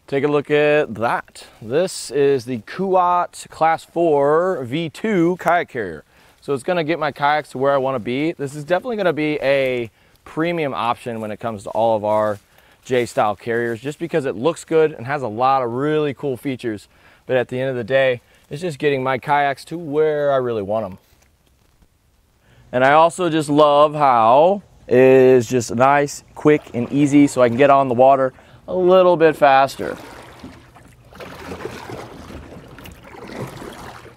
Take a look at that. This is the Kuat Class 4 V2 Kayak Carrier. So it's gonna get my kayaks to where I wanna be. This is definitely gonna be a premium option when it comes to all of our J-style carriers, just because it looks good and has a lot of really cool features. But at the end of the day, it's just getting my kayaks to where I really want them. And I also just love how it is just nice, quick, and easy, so I can get on the water a little bit faster.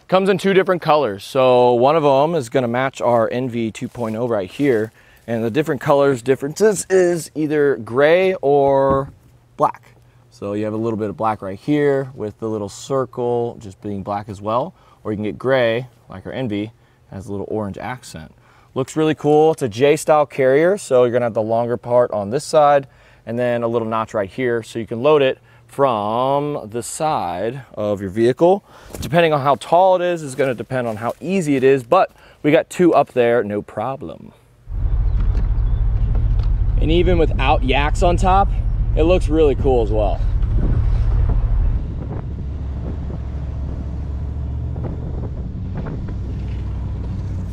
Comes in two different colors. So one of them is gonna match our NV 2.0 right here. And the different colors differences is either gray or black. So you have a little bit of black right here with the little circle just being black as well. Or you can get gray, like our NV, has a little orange accent. Looks really cool. It's a J-style carrier, so you're gonna have the longer part on this side and then a little notch right here, so you can load it from the side of your vehicle. Depending on how tall it is gonna depend on how easy it is, but we got two up there, no problem. And even without yaks on top, it looks really cool as well.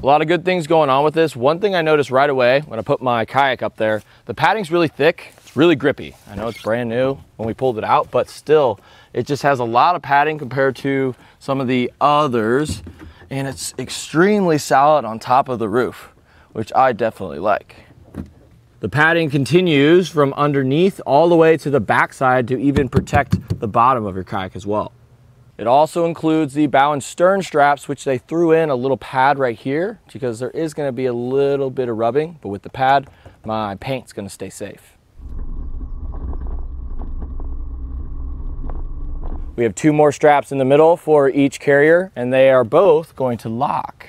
A lot of good things going on with this. One thing I noticed right away when I put my kayak up there, the padding's really thick, it's really grippy. I know it's brand new when we pulled it out, but still, it just has a lot of padding compared to some of the others, and it's extremely solid on top of the roof, which I definitely like. The padding continues from underneath all the way to the backside to even protect the bottom of your kayak as well. It also includes the bow and stern straps, which they threw in a little pad right here because there is going to be a little bit of rubbing, but with the pad, my paint's going to stay safe. We have two more straps in the middle for each carrier, and they are both going to lock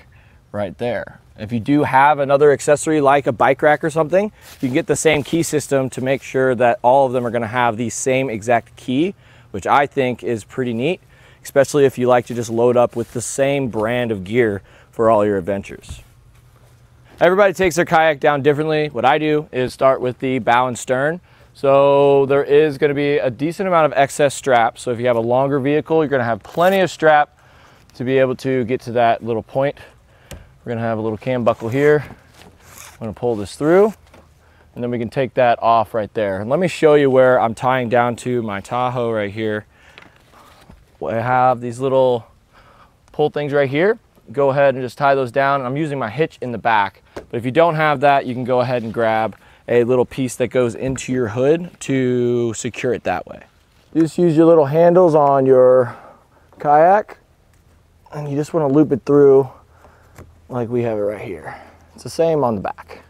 right there. If you do have another accessory like a bike rack or something, you can get the same key system to make sure that all of them are going to have the same exact key, which I think is pretty neat, especially if you like to just load up with the same brand of gear for all your adventures. Everybody takes their kayak down differently. What I do is start with the bow and stern. So there is going to be a decent amount of excess strap. So if you have a longer vehicle, you're going to have plenty of strap to be able to get to that little point. We're going to have a little cam buckle here. I'm going to pull this through, and then we can take that off right there. And let me show you where I'm tying down to my Tahoe right here. I have these little pull things right here. Go ahead and just tie those down. I'm using my hitch in the back, but if you don't have that, you can go ahead and grab a little piece that goes into your hood to secure it that way. You just use your little handles on your kayak, and you just want to loop it through like we have it right here. It's the same on the back.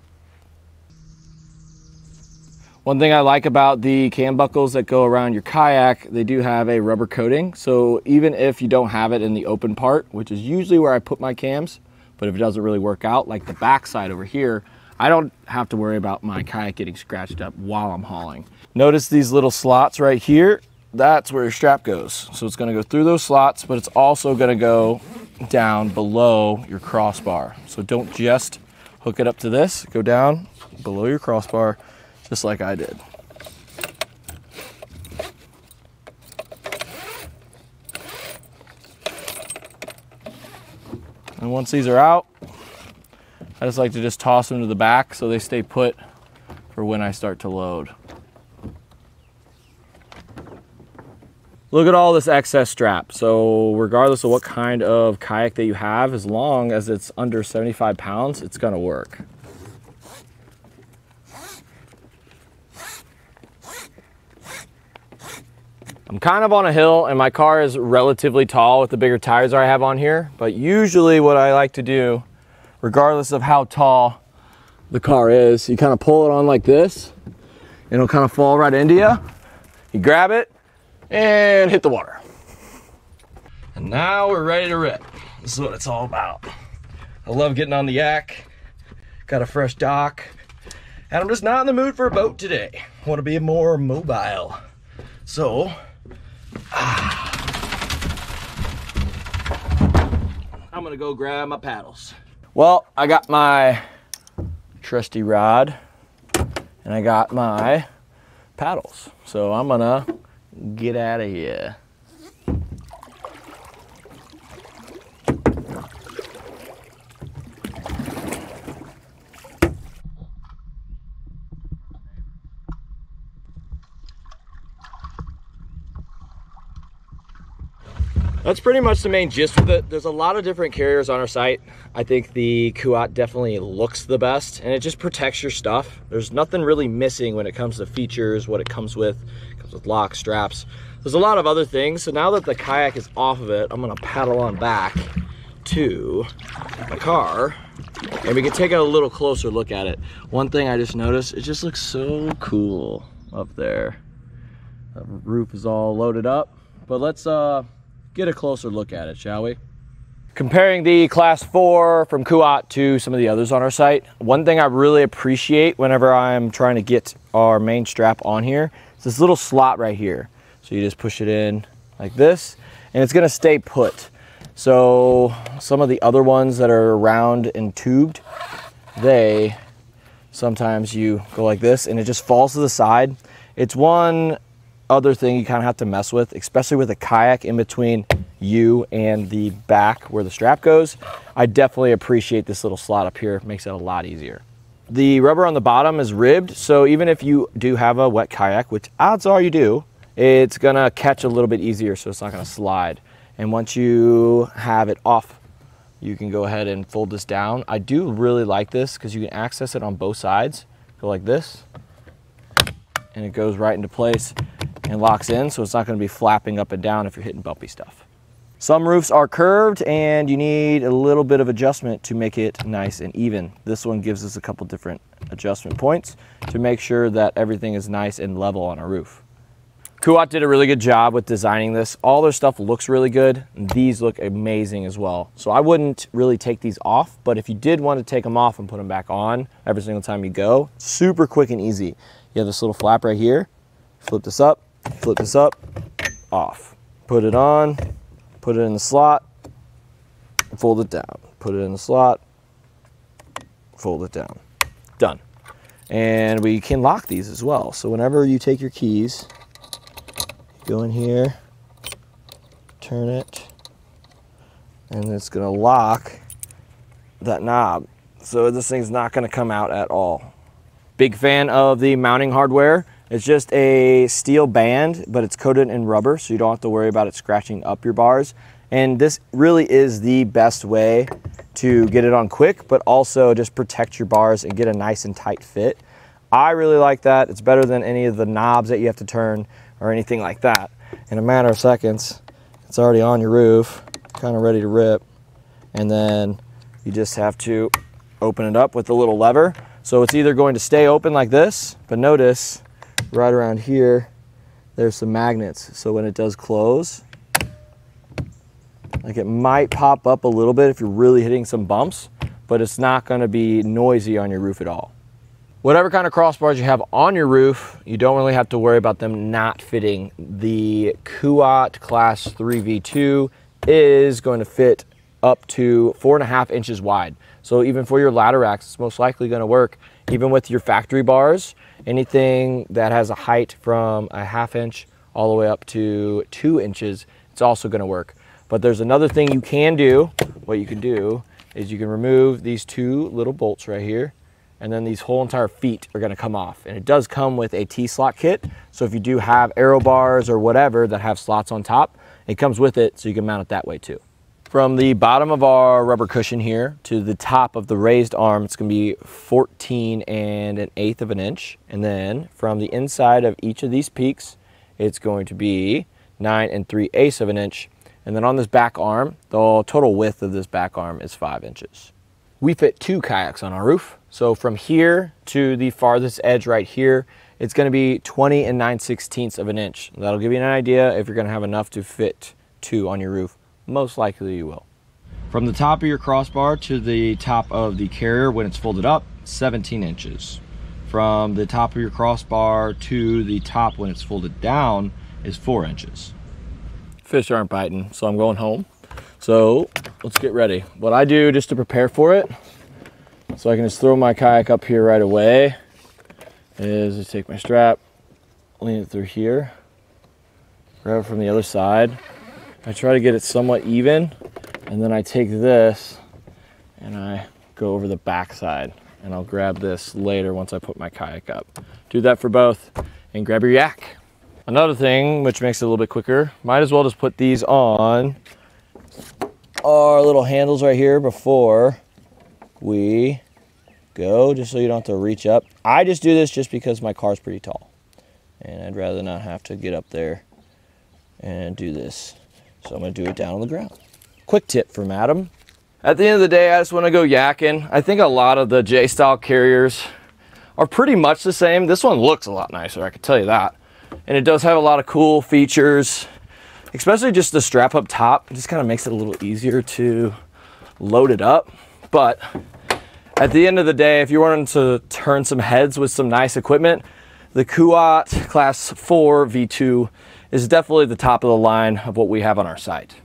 One thing I like about the cam buckles that go around your kayak, they do have a rubber coating. So even if you don't have it in the open part, which is usually where I put my cams, but if it doesn't really work out, like the back side over here, I don't have to worry about my kayak getting scratched up while I'm hauling. Notice these little slots right here. That's where your strap goes. So it's gonna go through those slots, but it's also gonna go down below your crossbar. So don't just hook it up to this, go down below your crossbar, just like I did. And once these are out, I just like to just toss them to the back so they stay put for when I start to load. Look at all this excess strap. So regardless of what kind of kayak that you have, as long as it's under 75 pounds, it's gonna work. I'm kind of on a hill and my car is relatively tall with the bigger tires I have on here, but usually what I like to do, regardless of how tall the car is, you kind of pull it on like this, and it'll kind of fall right into you. You grab it and hit the water. And now we're ready to rip. This is what it's all about. I love getting on the yak, got a fresh dock, and I'm just not in the mood for a boat today. I want to be more mobile. So, I'm gonna go grab my paddles. Well, I got my trusty rod and I got my paddles. So I'm gonna Get out of here. That's pretty much the main gist of it. There's a lot of different carriers on our site. I think the Kuat definitely looks the best, and it just protects your stuff. There's nothing really missing when it comes to features, what it comes with. It comes with locks, straps. There's a lot of other things. So now that the kayak is off of it, I'm gonna paddle on back to my car, and we can take a little closer look at it. One thing I just noticed, it just looks so cool up there. The roof is all loaded up, but let's get a closer look at it, shall we? Comparing the Class 4 from Kuat to some of the others on our site, one thing I really appreciate whenever I'm trying to get our main strap on here is this little slot right here. So you just push it in like this, and it's gonna stay put. So some of the other ones that are round and tubed, sometimes you go like this and it just falls to the side. It's one other thing you kind of have to mess with, especially with a kayak in between you and the back where the strap goes. I definitely appreciate this little slot up here. It makes it a lot easier. The rubber on the bottom is ribbed, so even if you do have a wet kayak, which odds are you do, it's gonna catch a little bit easier, so it's not gonna slide. And once you have it off, you can go ahead and fold this down. I do really like this because you can access it on both sides. Go like this, and it goes right into place and locks in, so it's not going to be flapping up and down if you're hitting bumpy stuff. Some roofs are curved and you need a little bit of adjustment to make it nice and even. This one gives us a couple different adjustment points to make sure that everything is nice and level on our roof. Kuat did a really good job with designing this. All their stuff looks really good. These look amazing as well. So I wouldn't really take these off, but if you did want to take them off and put them back on every single time you go, super quick and easy. You have this little flap right here, flip this up, off. Put it on, put it in the slot, fold it down. Put it in the slot, fold it down. Done. And we can lock these as well. So whenever you take your keys, go in here, turn it, and it's gonna lock that knob. So this thing's not gonna come out at all. Big fan of the mounting hardware. It's just a steel band, but it's coated in rubber, so you don't have to worry about it scratching up your bars. And this really is the best way to get it on quick, but also just protect your bars and get a nice and tight fit. I really like that. It's better than any of the knobs that you have to turn or anything like that. In a matter of seconds, it's already on your roof, kind of ready to rip. And then you just have to open it up with the little lever. So it's either going to stay open like this, but notice right around here, there's some magnets. So when it does close, like it might pop up a little bit if you're really hitting some bumps, but it's not gonna be noisy on your roof at all. Whatever kind of crossbars you have on your roof, you don't really have to worry about them not fitting. The Kuat Class 3 V2 is going to fit up to 4.5 inches wide. So even for your ladder racks, it's most likely gonna work. Even with your factory bars, anything that has a height from 1/2 inch all the way up to 2 inches, it's also gonna work. But there's another thing you can do. What you can do is you can remove these two little bolts right here, and then these whole entire feet are gonna come off. And it does come with a T-slot kit. So if you do have aero bars or whatever that have slots on top, it comes with it so you can mount it that way too. From the bottom of our rubber cushion here to the top of the raised arm, it's gonna be 14 1/8 of an inch. And then from the inside of each of these peaks, it's going to be 9 3/8 of an inch. And then on this back arm, the total width of this back arm is 5 inches. We fit 2 kayaks on our roof. So from here to the farthest edge right here, it's gonna be 20 9/16 of an inch. That'll give you an idea if you're gonna have enough to fit 2 on your roof. Most likely you will. From the top of your crossbar to the top of the carrier when it's folded up, 17 inches. From the top of your crossbar to the top when it's folded down is 4 inches. Fish aren't biting, so I'm going home. So let's get ready. What I do just to prepare for it, so I can just throw my kayak up here right away, is I take my strap, lean it through here, grab it from the other side. I try to get it somewhat even, and then I take this and I go over the back side, and I'll grab this later once I put my kayak up. Do that for both, and grab your yak. Another thing which makes it a little bit quicker, might as well just put these on our little handles right here before we go, just so you don't have to reach up. I just do this just because my car's pretty tall, and I'd rather not have to get up there and do this. So I'm gonna do it down on the ground. Quick tip from Adam. At the end of the day, I just wanna go yakking. I think a lot of the J-style carriers are pretty much the same. This one looks a lot nicer, I can tell you that. And it does have a lot of cool features, especially just the strap up top. It just kind of makes it a little easier to load it up. But at the end of the day, if you're wanting to turn some heads with some nice equipment, the Kuat Class 4 V2 is definitely the top of the line of what we have on our site.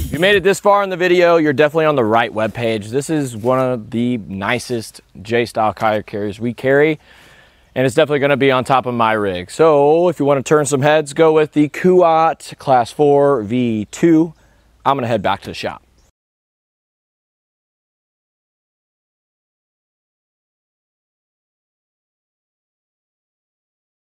If you made it this far in the video, you're definitely on the right webpage. This is one of the nicest J-style kayak carriers we carry, and it's definitely gonna be on top of my rig. So if you wanna turn some heads, go with the Kuat Class 4 V2. I'm gonna head back to the shop.